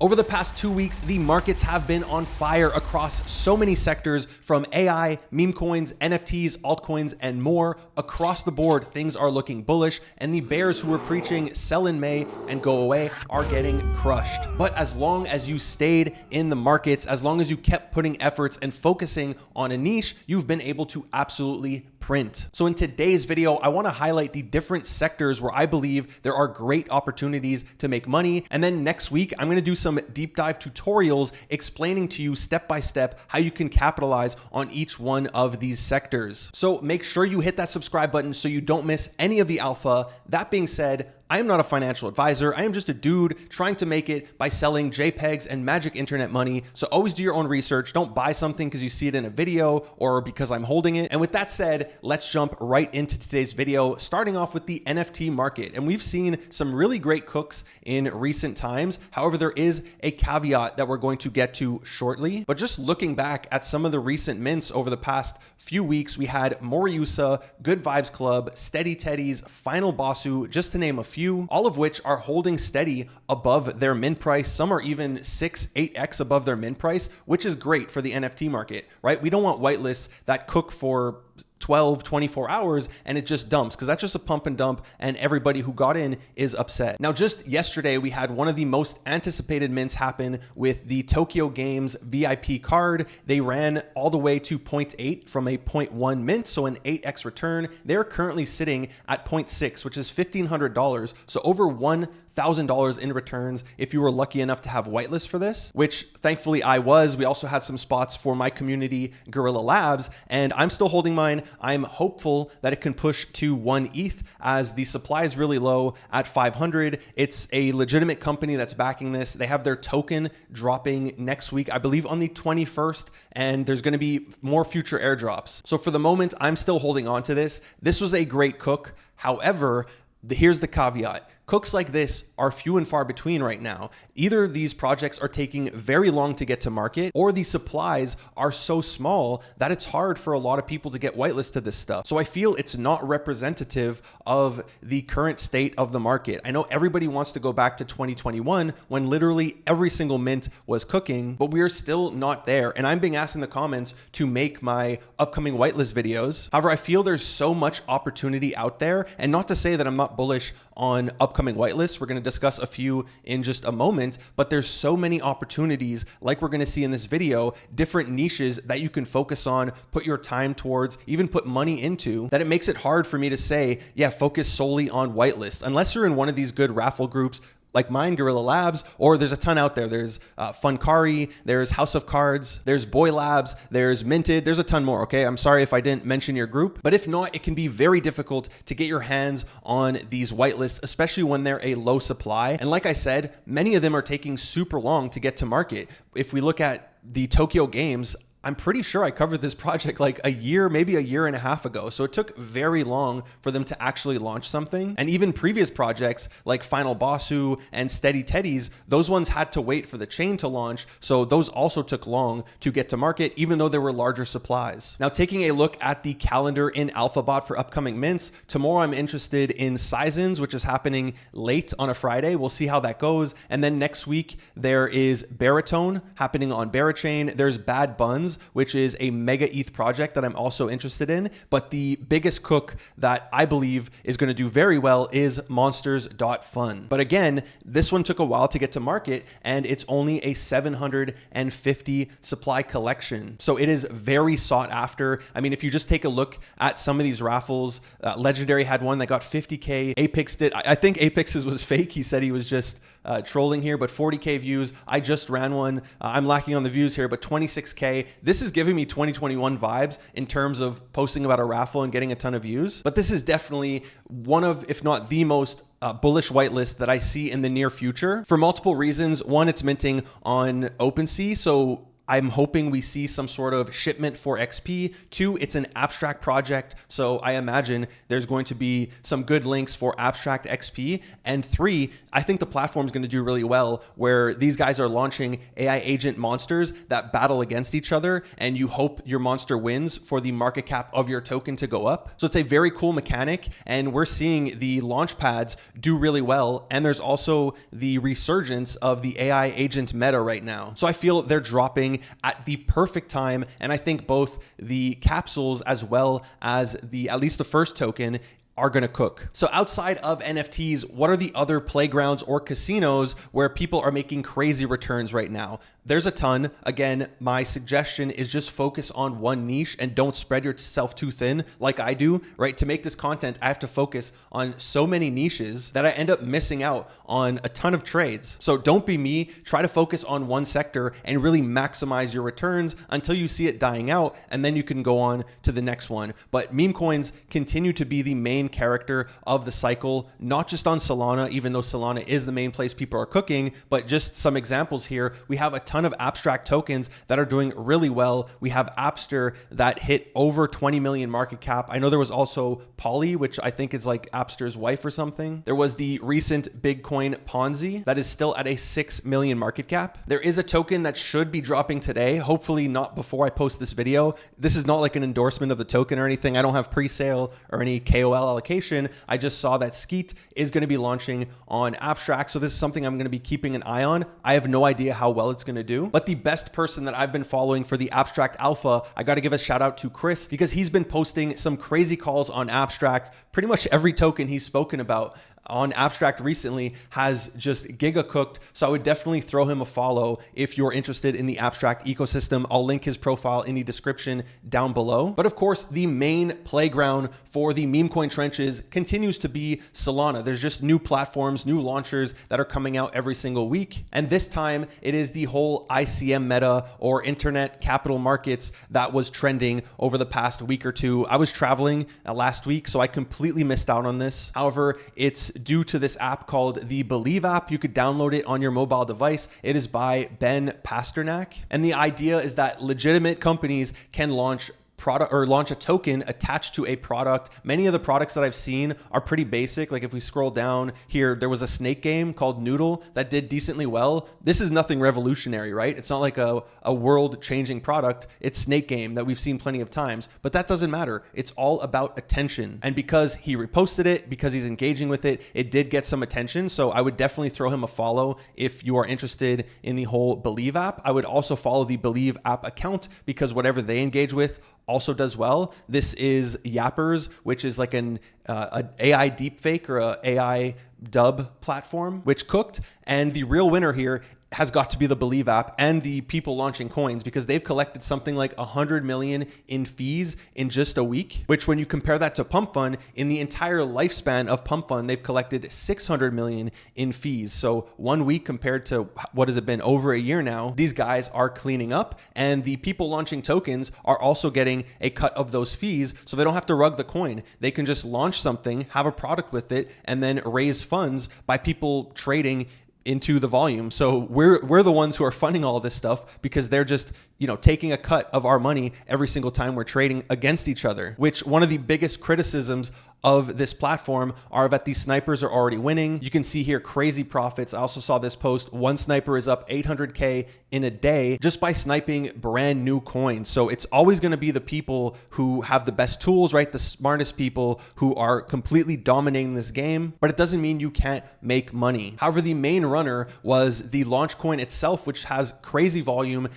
Over the past 2 weeks, the markets have been on fire across so many sectors, from AI, meme coins, NFTs, altcoins, and more. Across the board, things are looking bullish, and the bears who were preaching sell in May and go away are getting crushed. But as long as you stayed in the markets, as long as you kept putting efforts and focusing on a niche, you've been able to absolutely print. So in today's video, I want to highlight the different sectors where I believe there are great opportunities to make money. And then next week, I'm going to do some deep dive tutorials explaining to you step by step how you can capitalize on each one of these sectors. So make sure you hit that subscribe button so you don't miss any of the alpha. That being said, I am not a financial advisor. I am just a dude trying to make it by selling JPEGs and magic internet money. So always do your own research. Don't buy something because you see it in a video or because I'm holding it. And with that said, let's jump right into today's video, starting off with the NFT market. And we've seen some really great cooks in recent times. However, there is a caveat that we're going to get to shortly. But just looking back at some of the recent mints over the past few weeks, we had Moriusa, Good Vibes Club, Steady Teddies, Final Bossu, just to name a few, all of which are holding steady above their mint price. Some are even 6-8x above their mint price, which is great for the NFT market, right? We don't want whitelists that cook for 12, 24 hours and it just dumps, because that's just a pump and dump and everybody who got in is upset. Now, just yesterday, we had one of the most anticipated mints happen with the Tokyo Games VIP card. They ran all the way to 0.8 from a 0.1 mint, so an 8x return. They're currently sitting at 0.6, which is $1,500. So over $1,000 in returns if you were lucky enough to have whitelist for this, which thankfully I was. We also had some spots for my community, Guerrilla Labs, and I'm still holding mine. I'm hopeful that it can push to 1 ETH as the supply is really low at 500. It's a legitimate company that's backing this. They have their token dropping next week, I believe on the 21st, and there's going to be more future airdrops. So for the moment, I'm still holding on to this. This was a great cook. However, here's the caveat. Cooks like this are few and far between right now. Either these projects are taking very long to get to market, or the supplies are so small that it's hard for a lot of people to get whitelist to this stuff. So I feel it's not representative of the current state of the market. I know everybody wants to go back to 2021 when literally every single mint was cooking, but we are still not there. And I'm being asked in the comments to make my upcoming whitelist videos. However, I feel there's so much opportunity out there, and not to say that I'm not bullish on upcoming whitelists. We're going to discuss a few in just a moment, but there's so many opportunities, like we're going to see in this video, different niches that you can focus on, put your time towards, even put money into, that it makes it hard for me to say, yeah, focus solely on whitelists. Unless you're in one of these good raffle groups like mine, Guerrilla Labs, or there's a ton out there. There's Funkari, there's House of Cards, there's Boy Labs, there's Minted, there's a ton more, okay? I'm sorry if I didn't mention your group, but if not, it can be very difficult to get your hands on these whitelists, especially when they're a low supply. And like I said, many of them are taking super long to get to market. If we look at the Tokyo Games, I'm pretty sure I covered this project like a year, maybe a year and a half ago. So it took very long for them to actually launch something. And even previous projects like Final Bossu and Steady Teddies, those ones had to wait for the chain to launch. So those also took long to get to market, even though there were larger supplies. Now, taking a look at the calendar in Alphabot for upcoming mints, tomorrow I'm interested in Seisons, which is happening late on a Friday. We'll see how that goes. And then next week, there is Baritone happening on Barachain. There's Bad Buns, which is a mega ETH project that I'm also interested in. But the biggest cook that I believe is going to do very well is monsters.fun. But again, this one took a while to get to market, and it's only a 750 supply collection. So it is very sought after. I mean, if you just take a look at some of these raffles, Legendary had one that got 50K. Apix did. I think Apix's was fake. He said he was just trolling here, but 40K views. I just ran one. I'm lacking on the views here, but 26K. This is giving me 2021 vibes in terms of posting about a raffle and getting a ton of views. But this is definitely one of, if not the most bullish whitelist that I see in the near future for multiple reasons. One, it's minting on OpenSea. So I'm hoping we see some sort of shipment for XP. 2, it's an abstract project, so I imagine there's going to be some good links for abstract XP. And 3, I think the platform is going to do really well, where these guys are launching AI agent monsters that battle against each other, and you hope your monster wins for the market cap of your token to go up. So it's a very cool mechanic, and we're seeing the launch pads do really well. And there's also the resurgence of the AI agent meta right now. So I feel they're dropping at the perfect time, and I think both the capsules as well as at least the first token are going to cook. So outside of NFTs, what are the other playgrounds or casinos where people are making crazy returns right now? There's a ton. Again, my suggestion is just focus on one niche and don't spread yourself too thin like I do, right? To make this content, I have to focus on so many niches that I end up missing out on a ton of trades. So don't be me. Try to focus on one sector and really maximize your returns until you see it dying out, and then you can go on to the next one. But meme coins continue to be the main character of the cycle, not just on Solana, even though Solana is the main place people are cooking, but just some examples here. We have a ton of abstract tokens that are doing really well. We have Appster that hit over 20 million market cap. I know there was also Polly, which I think is like Appster's wife or something. There was the recent Bitcoin Ponzi that is still at a 6 million market cap. There is a token that should be dropping today, hopefully not before I post this video. This is not like an endorsement of the token or anything. I don't have pre-sale or any KOL allocation. I just saw that Skeet is going to be launching on Abstract. So this is something I'm going to be keeping an eye on. I have no idea how well it's going to do, but the best person that I've been following for the Abstract Alpha, I got to give a shout out to Chris, because he's been posting some crazy calls on Abstract. Pretty much every token he's spoken about on Abstract recently has just giga cooked. So I would definitely throw him a follow if you're interested in the Abstract ecosystem. I'll link his profile in the description down below. But of course, the main playground for the meme coin trenches continues to be Solana. There's just new platforms, new launchers that are coming out every single week. And this time it is the whole ICM meta, or internet capital markets, that was trending over the past week or two. I was traveling last week, so I completely missed out on this. However, it's due to this app called the Believe app. You could download it on your mobile device. It is by Ben Pasternak. And the idea is that legitimate companies can launch product or launch a token attached to a product. Many of the products that I've seen are pretty basic. Like if we scroll down here, there was a snake game called Noodle that did decently well. This is nothing revolutionary, right? It's not like a world changing product. It's snake game that we've seen plenty of times, but that doesn't matter. It's all about attention. And because he reposted it, because he's engaging with it, it did get some attention. So I would definitely throw him a follow if you are interested in the whole Believe app. I would also follow the Believe app account, because whatever they engage with also does well. This is Yappers, which is like an AI deepfake or a AI dub platform, which cooked. And the real winner here has got to be the Believe app and the people launching coins, because they've collected something like 100 million in fees in just a week, which when you compare that to Pump Fund, in the entire lifespan of Pump Fund, they've collected 600 million in fees. So 1 week compared to what has it been, over a year now, these guys are cleaning up, and the people launching tokens are also getting a cut of those fees. So they don't have to rug the coin. They can just launch something, have a product with it, and then raise funds by people trading into the volume. So we're the ones who are funding all of this stuff, because they're just, taking a cut of our money every single time we're trading against each other, which one of the biggest criticisms of this platform are that these snipers are already winning. You can see here crazy profits. I also saw this post. One sniper is up 800K in a day just by sniping brand new coins. So it's always going to be the people who have the best tools, right? The smartest people who are completely dominating this game, but it doesn't mean you can't make money. However, the main runner was the launch coin itself, which has crazy volume.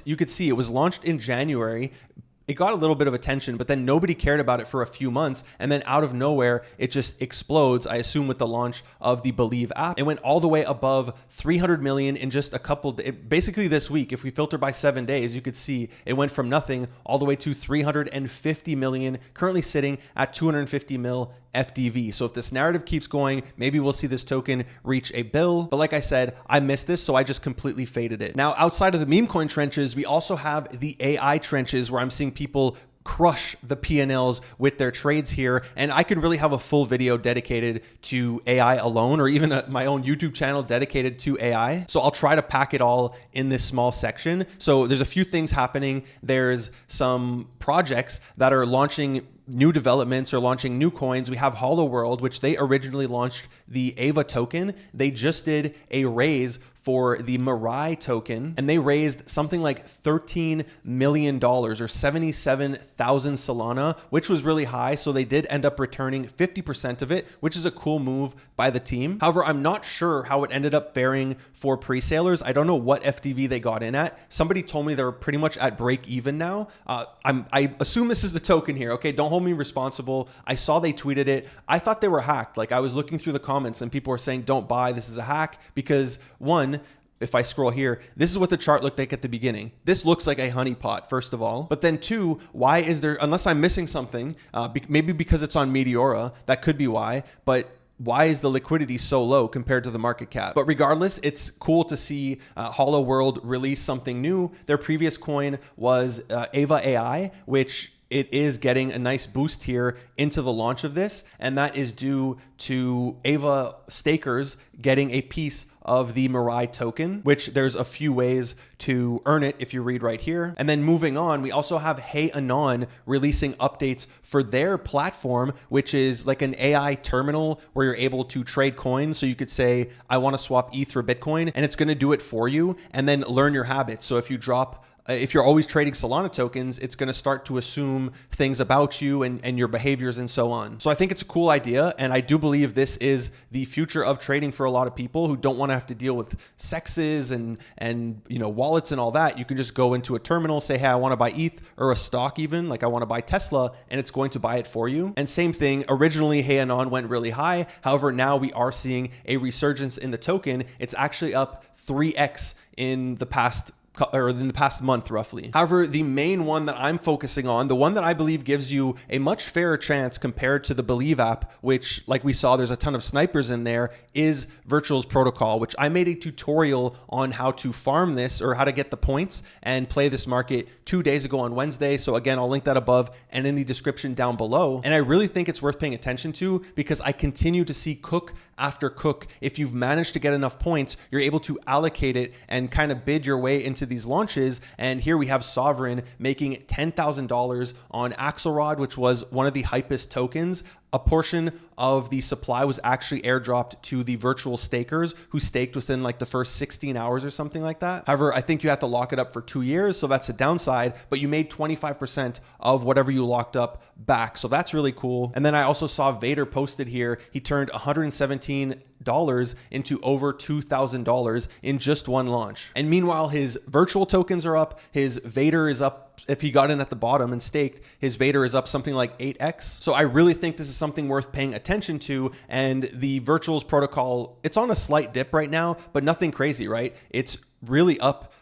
You could see it was launched in January. It got a little bit of attention, but then nobody cared about it for a few months. And then out of nowhere, it just explodes, I assume with the launch of the Believe app. It went all the way above 300 million in just a couple days. Basically this week, if we filter by 7 days, you could see it went from nothing all the way to 350 million, currently sitting at 250 mil FDV. So if this narrative keeps going, maybe we'll see this token reach a bill. But like I said, I missed this, so I just completely faded it. Now, outside of the meme coin trenches, we also have the AI trenches, where I'm seeing people crush the P&Ls with their trades here. And I could really have a full video dedicated to AI alone, or even my own YouTube channel dedicated to AI. So I'll try to pack it all in this small section. So there's a few things happening. There's some projects that are launching new developments or launching new coins. We have Hollow World, which they originally launched the AVA token. They just did a raise for the Mirai token, and they raised something like $13 million or 77,000 Solana, which was really high. So they did end up returning 50% of it, which is a cool move by the team. However, I'm not sure how it ended up faring for pre-salers. I don't know what FDV they got in at. Somebody told me they're pretty much at break even now. I assume this is the token here. Okay, don't hold me responsible. I saw they tweeted it. I thought they were hacked. Like, I was looking through the comments and people were saying, don't buy, this is a hack, because one, if I scroll here, this is what the chart looked like at the beginning. This looks like a honeypot, first of all. But then two, why is there, unless I'm missing something, maybe because it's on Meteora, that could be why, but why is the liquidity so low compared to the market cap? But regardless, it's cool to see Hollow World release something new. Their previous coin was AVA AI, which it is getting a nice boost here into the launch of this. And that is due to AVA stakers getting a piece of the Mirai token, which there's a few ways to earn it if you read right here. And then moving on, we also have Hey Anon releasing updates for their platform, which is like an AI terminal where you're able to trade coins. So you could say, I want to swap ETH for Bitcoin, and it's going to do it for you and then learn your habits. So if you're always trading Solana tokens, it's going to start to assume things about you and your behaviors and so on. So I think it's a cool idea. And I do believe this is the future of trading for a lot of people who don't want to have to deal with sexes and wallets and all that. You can just go into a terminal, say, hey, I want to buy ETH or a stock even, like I want to buy Tesla, and it's going to buy it for you. And same thing, originally Hey Anon went really high. However, now we are seeing a resurgence in the token. It's actually up 3x in the past month roughly. However, the main one that I'm focusing on, the one that I believe gives you a much fairer chance compared to the Believe app, which like we saw, there's a ton of snipers in there, is virtualprotocol, which I made a tutorial on how to farm this or how to get the points and play this market 2 days ago on Wednesday. So again, I'll link that above and in the description down below. And I really think it's worth paying attention to because I continue to see cook after cook. If you've managed to get enough points, you're able to allocate it and kind of bid your way into these launches. And here we have Sovereign making $10,000 on Axelrod, which was one of the hypest tokens. A portion of the supply was actually airdropped to the virtual stakers who staked within like the first 16 hours or something like that. However, I think you have to lock it up for 2 years. So that's a downside, but you made 25% of whatever you locked up back. So that's really cool. And then I also saw Vader posted here. He turned $117 into over $2,000 in just one launch. And meanwhile, his virtual tokens are up. His Vader is up. If he got in at the bottom and staked, his Vader is up something like 8x. So I really think this is something worth paying attention to. And the virtuals protocol, it's on a slight dip right now, but nothing crazy, right? It's really up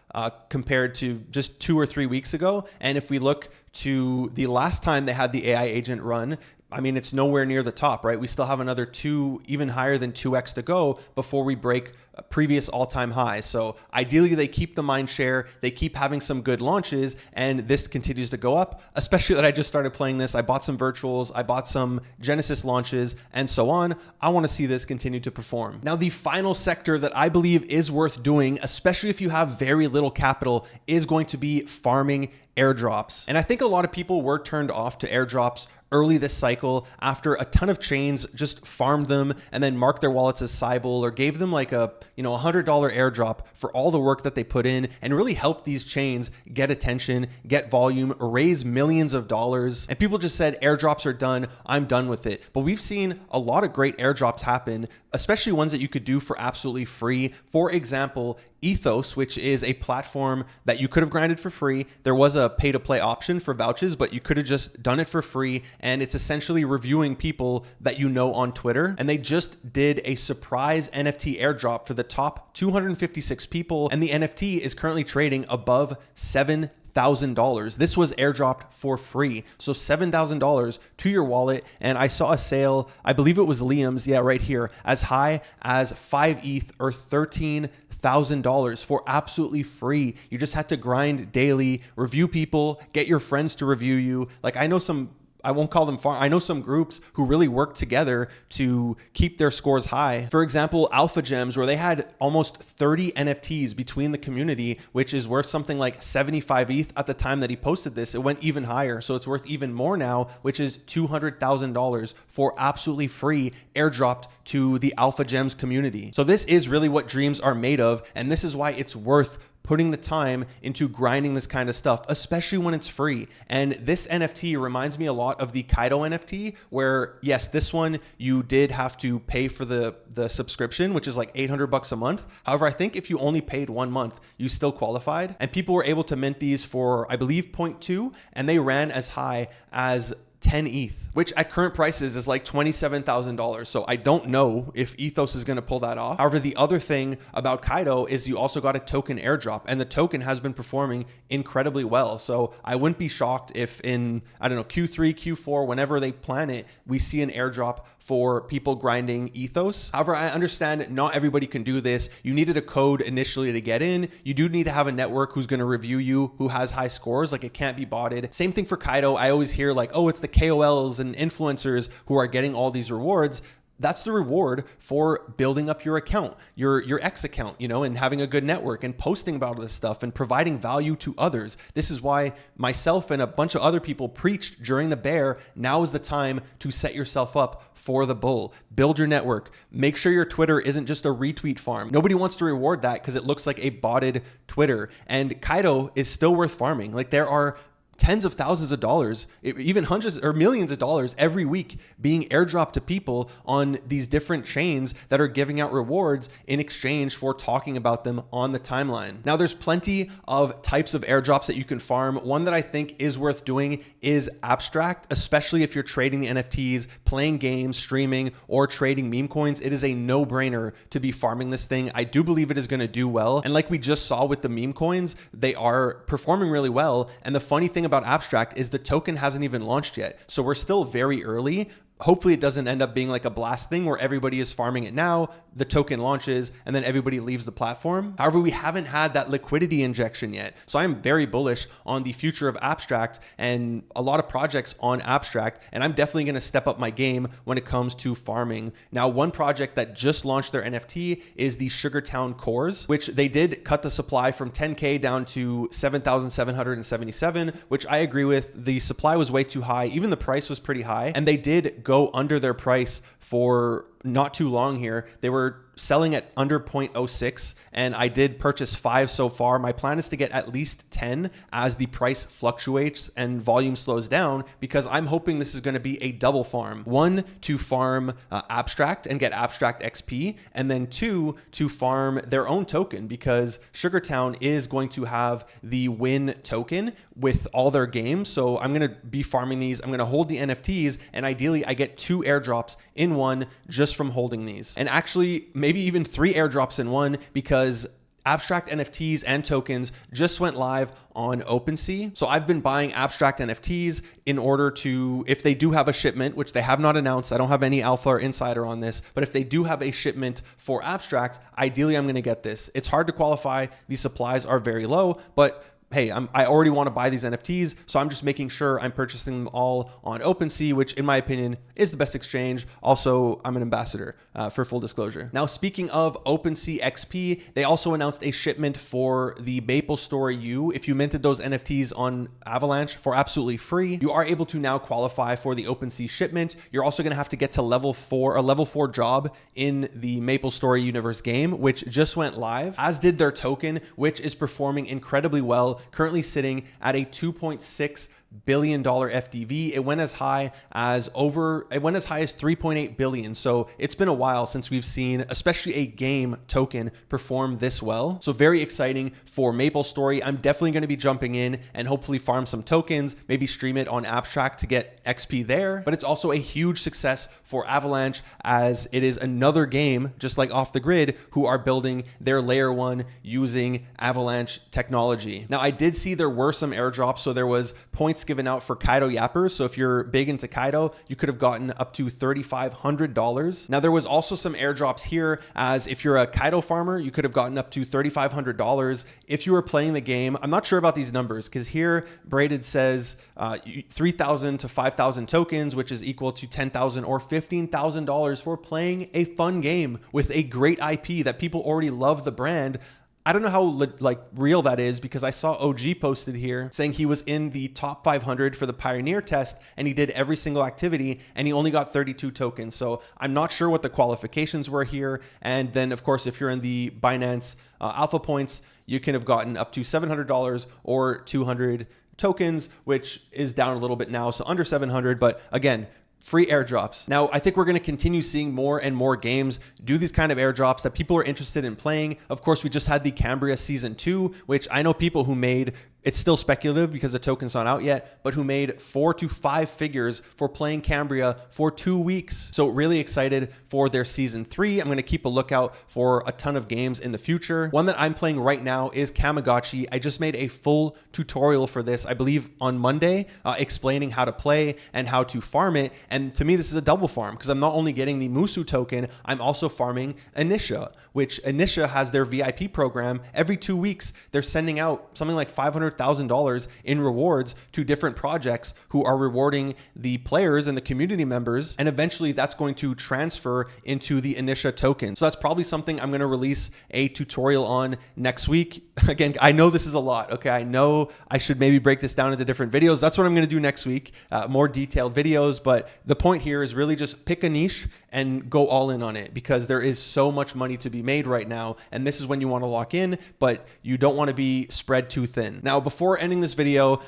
compared to just 2 or 3 weeks ago. And if we look to the last time they had the AI agent run, I mean, it's nowhere near the top, right? We still have another 2, even higher than 2x to go before we break previous all-time highs. So ideally they keep the mind share, they keep having some good launches, and this continues to go up, especially that I just started playing this. I bought some virtuals, I bought some Genesis launches, and so on. I want to see this continue to perform. Now, the final sector that I believe is worth doing, especially if you have very little capital, is going to be farming airdrops. And I think a lot of people were turned off to airdrops early this cycle after a ton of chains just farmed them and then marked their wallets as Cybele or gave them like a $100 airdrop for all the work that they put in and really helped these chains get attention, get volume, raise millions of dollars. And people just said airdrops are done, I'm done with it. But we've seen a lot of great airdrops happen, especially ones that you could do for absolutely free. For example, Ethos, which is a platform that you could have granted for free. There was a pay to play option for vouchers, but you could have just done it for free. And it's essentially reviewing people that you know on Twitter. And they just did a surprise NFT airdrop for the top 256 people. And the NFT is currently trading above $7,000. $7,000. This was airdropped for free. So $7,000 to your wallet. And I saw a sale, I believe it was Liam's, yeah, right here, as high as 5 ETH or $13,000 for absolutely free. You just had to grind daily, review people, get your friends to review you. Like I know some, I won't call them I know some groups who really work together to keep their scores high. For example, Alpha Gems, where they had almost 30 NFTs between the community, which is worth something like 75 ETH at the time that he posted this. It went even higher. So it's worth even more now, which is $200,000 for absolutely free airdropped to the Alpha Gems community. So this is really what dreams are made of. And this is why it's worth putting the time into grinding this kind of stuff, especially when it's free. And this NFT reminds me a lot of the Kaito NFT, where yes, this one you did have to pay for the subscription, which is like $800 a month. However, I think if you only paid 1 month, you still qualified. And people were able to mint these for, I believe, 0.2, and they ran as high as 10 ETH, which at current prices is like $27,000. So I don't know if Ethos is going to pull that off. However, the other thing about Kaito is you also got a token airdrop, and the token has been performing incredibly well. So I wouldn't be shocked if in, I don't know, Q3, Q4, whenever they plan it, we see an airdrop for people grinding Ethos. However, I understand not everybody can do this. You needed a code initially to get in. You do need to have a network who's going to review you, who has high scores. Like it can't be botted. Same thing for Kaito. I always hear like, oh, it's the KOLs and influencers who are getting all these rewards. That's the reward for building up your account, your X account, you know, and having a good network and posting about this stuff and providing value to others. This is why myself and a bunch of other people preached during the bear. Now is the time to set yourself up for the bull. Build your network. Make sure your Twitter isn't just a retweet farm. Nobody wants to reward that because it looks like a botted Twitter. And Kaito is still worth farming. Like there are tens of thousands of dollars, even hundreds or millions of dollars every week being airdropped to people on these different chains that are giving out rewards in exchange for talking about them on the timeline. Now, there's plenty of types of airdrops that you can farm. One that I think is worth doing is abstract, especially if you're trading the NFTs, playing games, streaming, or trading meme coins. It is a no-brainer to be farming this thing. I do believe it is going to do well. And like we just saw with the meme coins, they are performing really well. And the funny thing about abstract is the token hasn't even launched yet. So we're still very early. Hopefully it doesn't end up being like a blast thing where everybody is farming it now, the token launches, and then everybody leaves the platform. However, we haven't had that liquidity injection yet. So I'm very bullish on the future of abstract and a lot of projects on abstract. And I'm definitely going to step up my game when it comes to farming. Now, one project that just launched their NFT is the Sugartown Cores, which they did cut the supply from 10K down to 7,777, which I agree with. The supply was way too high. Even the price was pretty high. And they did go under their price for not too long here. They were selling at under 0.06, and I did purchase 5 so far. My plan is to get at least 10 as the price fluctuates and volume slows down, because I'm hoping this is going to be a double farm. 1, to farm abstract and get abstract XP, and then 2, to farm their own token, because Sugartown is going to have the win token with all their games. So I'm going to be farming these. I'm going to hold the NFTs, and ideally I get 2 airdrops in one just from holding these. And actually maybe even 3 airdrops in one, because abstract NFTs and tokens just went live on OpenSea. So I've been buying abstract NFTs in order to, if they do have a shipment, which they have not announced, I don't have any alpha or insider on this, but if they do have a shipment for abstract, ideally I'm going to get this. It's hard to qualify. These supplies are very low, but hey, I already want to buy these NFTs, so I'm just making sure I'm purchasing them all on OpenSea, which in my opinion is the best exchange. Also, I'm an ambassador for full disclosure. Now, speaking of OpenSea XP, they also announced a shipment for the Maple Story U. If you minted those NFTs on Avalanche for absolutely free, you are able to now qualify for the OpenSea shipment. You're also going to have to get to level 4, a level 4 job in the Maple Story Universe game, which just went live, as did their token, which is performing incredibly well, currently sitting at a 2.6 billion FDV. It went as high as 3.8 billion. So it's been a while since we've seen, especially a game token, perform this well. So very exciting for MapleStory. I'm definitely going to be jumping in and hopefully farm some tokens, maybe stream it on Abstract to get XP there. But it's also a huge success for Avalanche, as it is another game, just like Off the Grid, who are building their layer 1 using Avalanche technology. Now, I did see there were some airdrops, so there was points given out for kaito yappers. So if you're big into kaito, you could have gotten up to $3,500. Now, there was also some airdrops here, as if you're a kaito farmer, you could have gotten up to $3,500 if you were playing the game. I'm not sure about these numbers, because here Braided says 3,000 to 5,000 tokens, which is equal to $10,000 or $15,000 for playing a fun game with a great IP that people already love the brand. I don't know how real that is, because I saw OG posted here saying he was in the top 500 for the Pioneer test and he did every single activity and he only got 32 tokens. So I'm not sure what the qualifications were here. And then of course, if you're in the Binance Alpha points, you can have gotten up to $700 or 200 tokens, which is down a little bit now. So under 700, but again, free airdrops. Now, I think we're going to continue seeing more and more games do these kind of airdrops that people are interested in playing. Of course, we just had the Cambria Season 2, which I know people who made, it's still speculative because the token's not out yet, but who made 4 to 5 figures for playing Cambria for 2 weeks. So really excited for their Season 3. I'm going to keep a lookout for a ton of games in the future. One that I'm playing right now is Kamagotchi. I just made a full tutorial for this, I believe on Monday, explaining how to play and how to farm it. And to me, this is a double farm, because I'm not only getting the Musu token, I'm also farming Initia, which Initia has their VIP program. Every 2 weeks, they're sending out something like $500,000 in rewards to different projects who are rewarding the players and the community members. And eventually that's going to transfer into the Initia token. So that's probably something I'm going to release a tutorial on next week. Again, I know this is a lot. Okay. I know I should maybe break this down into different videos. That's what I'm going to do next week. More detailed videos, but the point here is really just pick a niche and go all in on it, because there is so much money to be made right now. And this is when you want to lock in, but you don't want to be spread too thin. Now, before ending this video,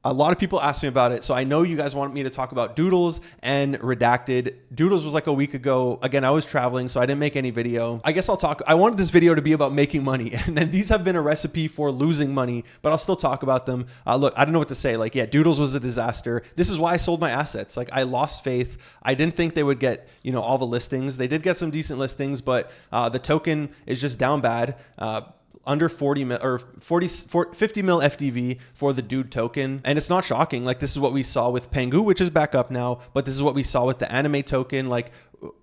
a lot of people asked me about it. So I know you guys want me to talk about Doodles and Redacted. Doodles was like a week ago. Again, I was traveling, so I didn't make any video. I guess I'll talk. I wanted this video to be about making money. And then these have been a recipe for losing money, but I'll still talk about them. Look, I don't know what to say. Like, yeah, Doodles was a disaster. This is why I sold my assets. Like, I lost faith. I didn't think they would get, all the listings. They did get some decent listings, but the token is just down bad. Under 40 mil or 50 mil FDV for the Dude token. And it's not shocking. Like, this is what we saw with Pengu, which is back up now, but this is what we saw with the anime token. Like,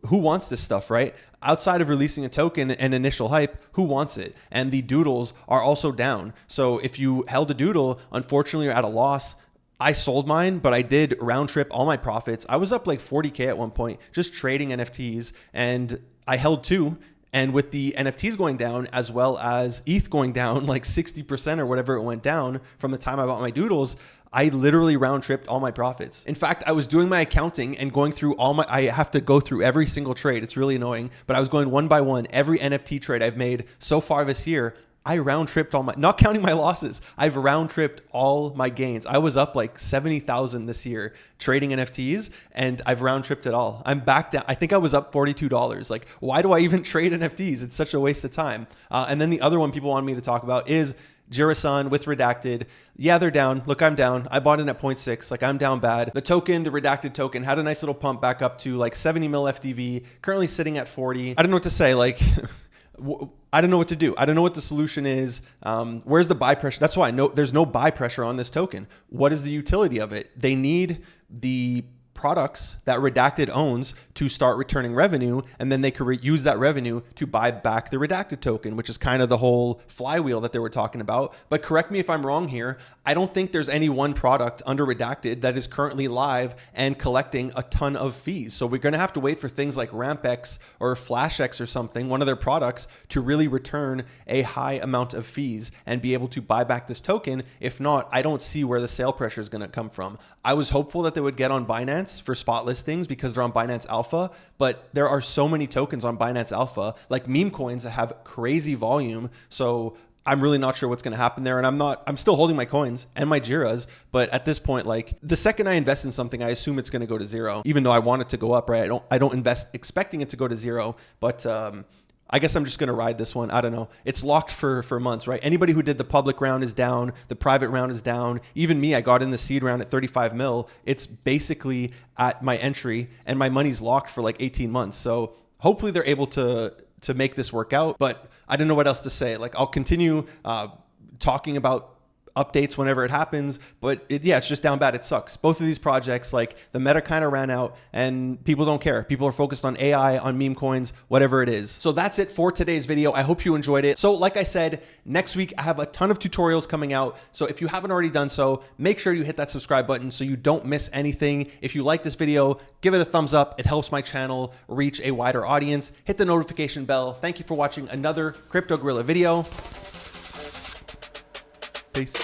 who wants this stuff, right? Outside of releasing a token and initial hype, who wants it? And the Doodles are also down. So if you held a Doodle, unfortunately you're at a loss. I sold mine, but I did round trip all my profits. I was up like 40K at one point, just trading NFTs, and I held 2. And with the NFTs going down, as well as ETH going down like 60% or whatever it went down from the time I bought my Doodles, I literally round tripped all my profits. In fact, I was doing my accounting and going through I have to go through every single trade. It's really annoying, but I was going one by one. Every NFT trade I've made so far this year, I round tripped all my, not counting my losses, I've round tripped all my gains. I was up like 70,000 this year trading NFTs, and I've round tripped it all. I'm back down. I think I was up $42. Like, why do I even trade NFTs? It's such a waste of time. And then the other one people wanted me to talk about is Jirasan with Redacted. Yeah, they're down. Look, I'm down. I bought in at 0.6. Like, I'm down bad. The token, the Redacted token, had a nice little pump back up to like 70 mil FDV, currently sitting at 40. I don't know what to say. Like, I don't know what to do. I don't know what the solution is. Where's the buy pressure? That's why I know there's no buy pressure on this token. What is the utility of it? They need the products that Redacted owns to start returning revenue, and then they could use that revenue to buy back the Redacted token, which is kind of the whole flywheel that they were talking about. But correct me if I'm wrong here. I don't think there's any one product under Redacted that is currently live and collecting a ton of fees. So we're going to have to wait for things like RampX or FlashX or something, one of their products, to really return a high amount of fees and be able to buy back this token. If not, I don't see where the sale pressure is going to come from. I was hopeful that they would get on Binance for spot listings because they're on Binance Alpha, but there are so many tokens on Binance Alpha, like Memecoins, that have crazy volume. So I'm really not sure what's going to happen there. And I'm still holding my coins and my Jiras. But at this point, like the second I invest in something, I assume it's going to go to zero, even though I want it to go up, right? I don't invest expecting it to go to zero, but, I guess I'm just going to ride this one. I don't know. It's locked for months, right? Anybody who did the public round is down. The private round is down. Even me, I got in the seed round at 35 mil. It's basically at my entry and my money's locked for like 18 months. So hopefully they're able to make this work out, but I don't know what else to say. Like I'll continue talking about updates whenever it happens, but it's just down bad. It sucks. Both of these projects, like the meta kind of ran out and people don't care. People are focused on AI, on meme coins, whatever it is. So that's it for today's video. I hope you enjoyed it. So like I said, next week I have a ton of tutorials coming out. So if you haven't already done so, make sure you hit that subscribe button so you don't miss anything. If you like this video, give it a thumbs up. It helps my channel reach a wider audience. Hit the notification bell. Thank you for watching another Crypto Gorilla video. Peace.